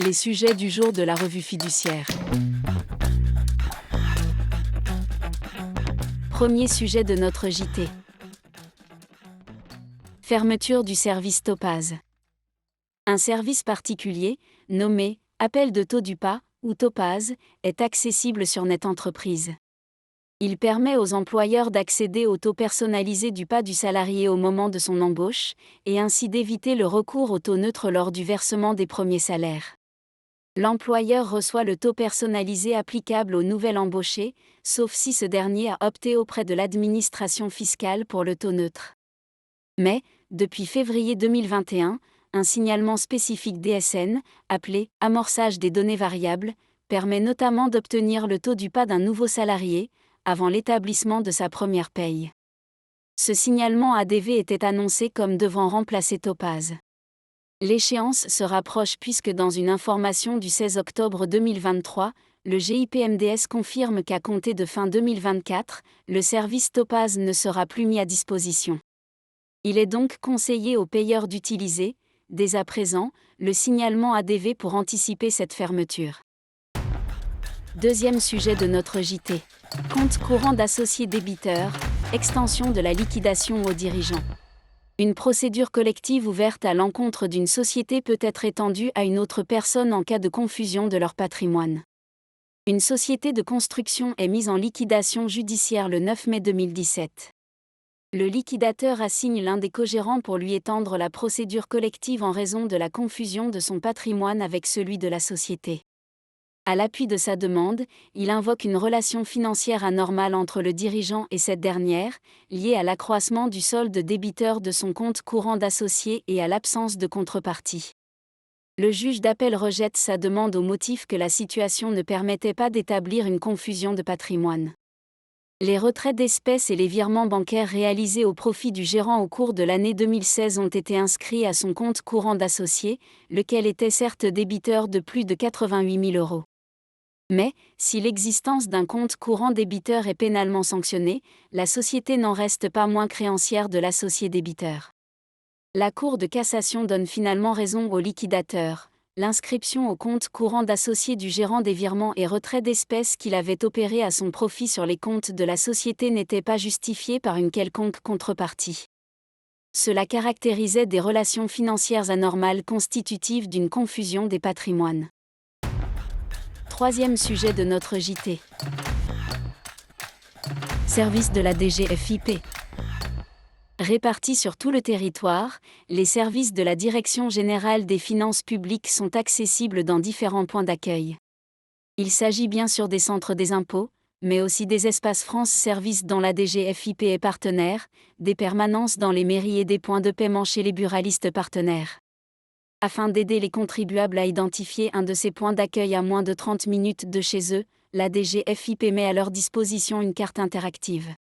Les sujets du jour de la revue fiduciaire. Premier sujet de notre JT. Fermeture du service Topaz. Un service particulier, nommé « Appel de taux du PA » ou Topaz, est accessible sur NetEntreprise. Il permet aux employeurs d'accéder au taux personnalisé du PA du salarié au moment de son embauche, et ainsi d'éviter le recours au taux neutre lors du versement des premiers salaires. L'employeur reçoit le taux personnalisé applicable au nouvel embauché, sauf si ce dernier a opté auprès de l'administration fiscale pour le taux neutre. Mais, depuis février 2021, un signalement spécifique DSN, appelé « amorçage des données variables », permet notamment d'obtenir le taux du PA d'un nouveau salarié, avant l'établissement de sa première paye. Ce signalement ADV était annoncé comme devant remplacer Topaz. L'échéance se rapproche puisque dans une information du 16 octobre 2023, le GIPMDS confirme qu'à compter de fin 2024, le service Topaz ne sera plus mis à disposition. Il est donc conseillé aux payeurs d'utiliser, dès à présent, le signalement ADV pour anticiper cette fermeture. Deuxième sujet de notre JT. Compte courant d'associés débiteurs, extension de la liquidation aux dirigeants. Une procédure collective ouverte à l'encontre d'une société peut être étendue à une autre personne en cas de confusion de leur patrimoine. Une société de construction est mise en liquidation judiciaire le 9 mai 2017. Le liquidateur assigne l'un des cogérants pour lui étendre la procédure collective en raison de la confusion de son patrimoine avec celui de la société. À l'appui de sa demande, il invoque une relation financière anormale entre le dirigeant et cette dernière, liée à l'accroissement du solde débiteur de son compte courant d'associé et à l'absence de contrepartie. Le juge d'appel rejette sa demande au motif que la situation ne permettait pas d'établir une confusion de patrimoine. Les retraits d'espèces et les virements bancaires réalisés au profit du gérant au cours de l'année 2016 ont été inscrits à son compte courant d'associé, lequel était certes débiteur de plus de 88 000 €. Mais, si l'existence d'un compte courant débiteur est pénalement sanctionnée, la société n'en reste pas moins créancière de l'associé débiteur. La Cour de cassation donne finalement raison au liquidateur. L'inscription au compte courant d'associé du gérant des virements et retraits d'espèces qu'il avait opérés à son profit sur les comptes de la société n'était pas justifiée par une quelconque contrepartie. Cela caractérisait des relations financières anormales constitutives d'une confusion des patrimoines. Troisième sujet de notre JT. Service de la DGFiP. Répartis sur tout le territoire, les services de la Direction générale des finances publiques sont accessibles dans différents points d'accueil. Il s'agit bien sûr des centres des impôts, mais aussi des espaces France Services dont la DGFiP est partenaire, des permanences dans les mairies et des points de paiement chez les buralistes partenaires. Afin d'aider les contribuables à identifier un de ces points d'accueil à moins de 30 minutes de chez eux, la DGFiP met à leur disposition une carte interactive.